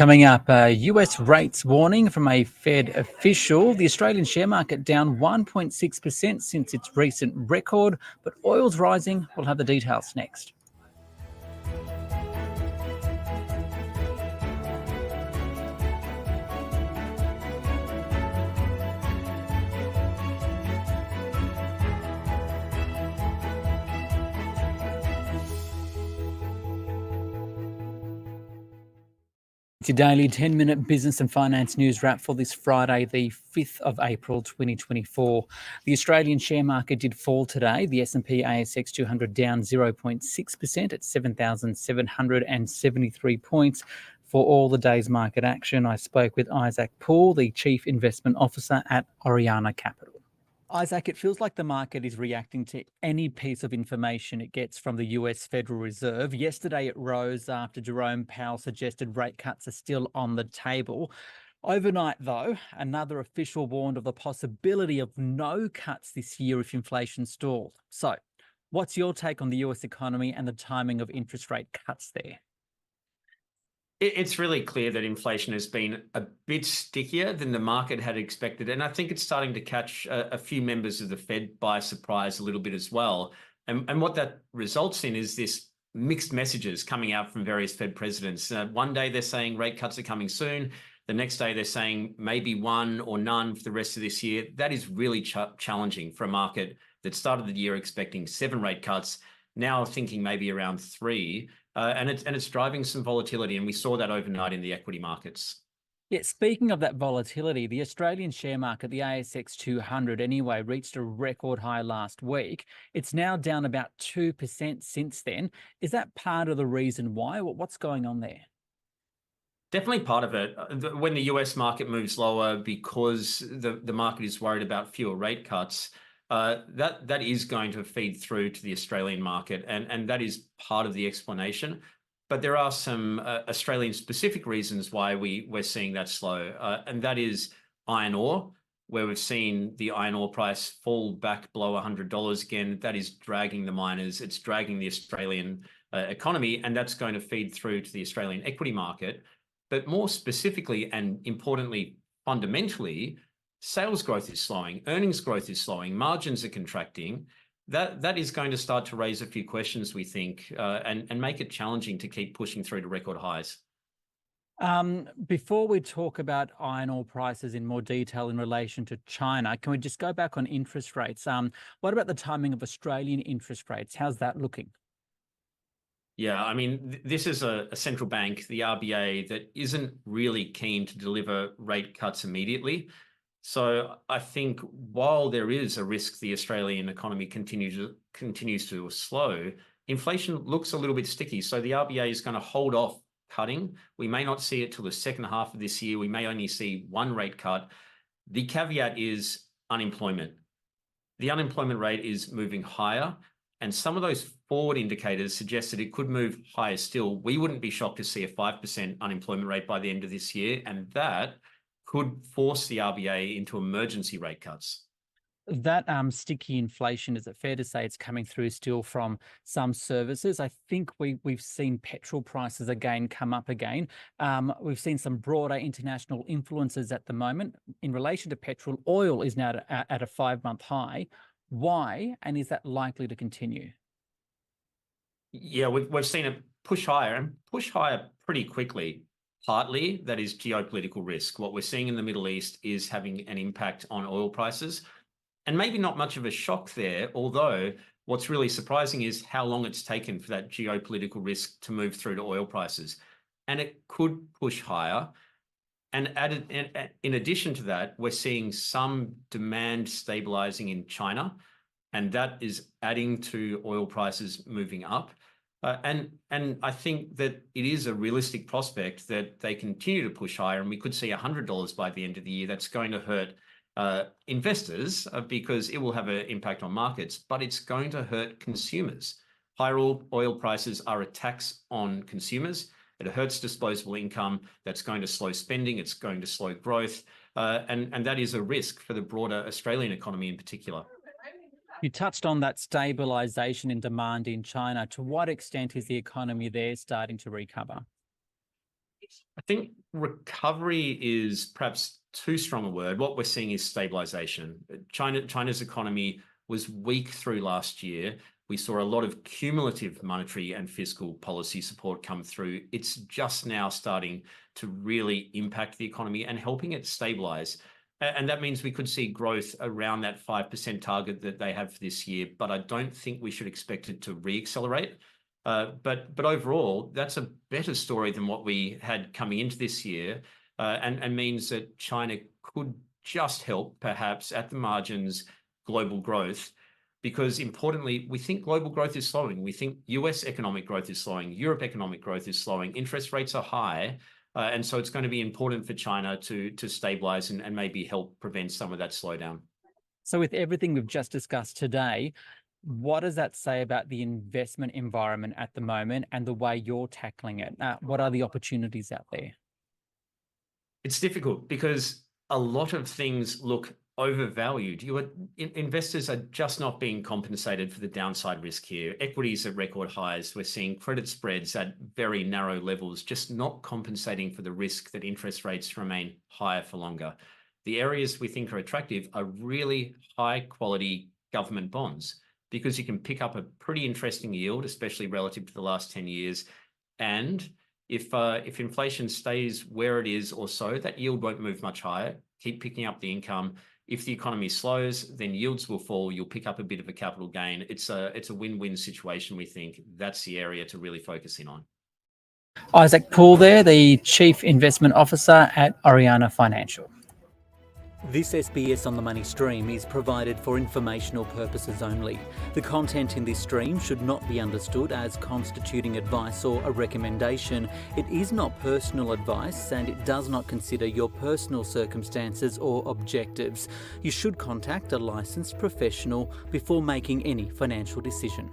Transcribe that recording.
Coming up, a US rates warning from a Fed official. The Australian share market down 1.6% since its recent record, but oil's rising. We'll have the details next. It's your daily 10-minute business and finance news wrap for this Friday, the 5th of April 2024. The Australian share market did fall today. The S&P ASX 200 down 0.6% at 7,773 points. For all the day's market action, I spoke with Poole, the Chief Investment Officer at Oriana Capital. Isaac, it feels like the market is reacting to any piece of information it gets from the US Federal Reserve. Yesterday, it rose after Jerome Powell suggested rate cuts are still on the table. Overnight, though, another official warned of the possibility of no cuts this year if inflation stalls. So, what's your take on the US economy and the timing of interest rate cuts there? It's really clear that inflation has been a bit stickier than the market had expected. And I think it's starting to catch a few members of the Fed by surprise a little bit as well. And what that results in is this mixed messages coming out from various Fed presidents. One day they're saying rate cuts are coming soon. The next day they're saying maybe one or none for the rest of this year. That is really challenging for a market that started the year expecting 7 rate cuts, now thinking maybe around 3. And it's driving some volatility, and we saw that overnight in the equity markets. Yeah, speaking of that volatility, the Australian share market, the ASX 200 anyway, reached a record high last week. It's now down about 2% since then. Is that part of the reason why? What's going on there? Definitely part of it. When the US market moves lower because the market is worried about fewer rate cuts, that is going to feed through to the Australian market, and that is part of the explanation. But there are some Australian-specific reasons why we're seeing that slow, and that is iron ore, where we've seen the iron ore price fall back below $100 again. That is dragging the miners, it's dragging the Australian economy, and that's going to feed through to the Australian equity market. But more specifically and importantly, fundamentally, sales growth is slowing, earnings growth is slowing, margins are contracting. That is going to start to raise a few questions, we think, and make it challenging to keep pushing through to record highs. Before we talk about iron ore prices in more detail in relation to China, can we just go back on interest rates? What about the timing of Australian interest rates? How's that looking? Yeah, I mean, this is a central bank, the RBA, that isn't really keen to deliver rate cuts immediately. So I think while there is a risk the Australian economy continues to slow, inflation looks a little bit sticky. So the RBA is going to hold off cutting. We may not see it till the second half of this year. We may only see one rate cut. The caveat is unemployment. The unemployment rate is moving higher, and some of those forward indicators suggest that it could move higher still. We wouldn't be shocked to see a 5% unemployment rate by the end of this year, and that could force the RBA into emergency rate cuts. That sticky inflation, is it fair to say it's coming through still from some services? I think we've seen petrol prices again come up again. We've seen some broader international influences at the moment. In relation to petrol, oil is now at a 5-month high. Why? And is that likely to continue? Yeah, we've seen it push higher and push higher pretty quickly. Partly, that is geopolitical risk. What we're seeing in the Middle East is having an impact on oil prices, and maybe not much of a shock there, although what's really surprising is how long it's taken for that geopolitical risk to move through to oil prices. And it could push higher. And in addition to that, we're seeing some demand stabilizing in China, and that is adding to oil prices moving up. And I think that it is a realistic prospect that they continue to push higher, and we could see $100 by the end of the year. That's going to hurt investors because it will have an impact on markets, but it's going to hurt consumers. Higher oil prices are a tax on consumers. It hurts disposable income. That's going to slow spending. It's going to slow growth. And that is a risk for the broader Australian economy in particular. You touched on that stabilisation in demand in China. To what extent is the economy there starting to recover? I think recovery is perhaps too strong a word. What we're seeing is stabilization. China's economy was weak through last year. We saw a lot of cumulative monetary and fiscal policy support come through. It's just now starting to really impact the economy and helping it stabilize. And that means we could see growth around that 5% target that they have for this year, but I don't think we should expect it to re-accelerate. But overall, that's a better story than what we had coming into this year, and means that China could just help, perhaps at the margins, global growth. Because importantly, we think global growth is slowing. We think US economic growth is slowing. Europe economic growth is slowing. Interest rates are high. And so it's going to be important for China to stabilize and maybe help prevent some of that slowdown. So with everything we've just discussed today, what does that say about the investment environment at the moment and the way you're tackling it? What are the opportunities out there? It's difficult because a lot of things look overvalued. Investors are just not being compensated for the downside risk here. Equities at record highs. We're seeing credit spreads at very narrow levels, just not compensating for the risk that interest rates remain higher for longer. The areas we think are attractive are really high quality government bonds, because you can pick up a pretty interesting yield, especially relative to the last 10 years. And if inflation stays where it is or so, that yield won't move much higher. Keep picking up the income. If the economy slows, then yields will fall. You'll pick up a bit of a capital gain. It's a win-win situation, we think. That's the area to really focus in on. Isaac Poole there, the Chief Investment Officer at Oriana Financial. This SBS On The Money stream is provided for informational purposes only. The content in this stream should not be understood as constituting advice or a recommendation. It is not personal advice and it does not consider your personal circumstances or objectives. You should contact a licensed professional before making any financial decision.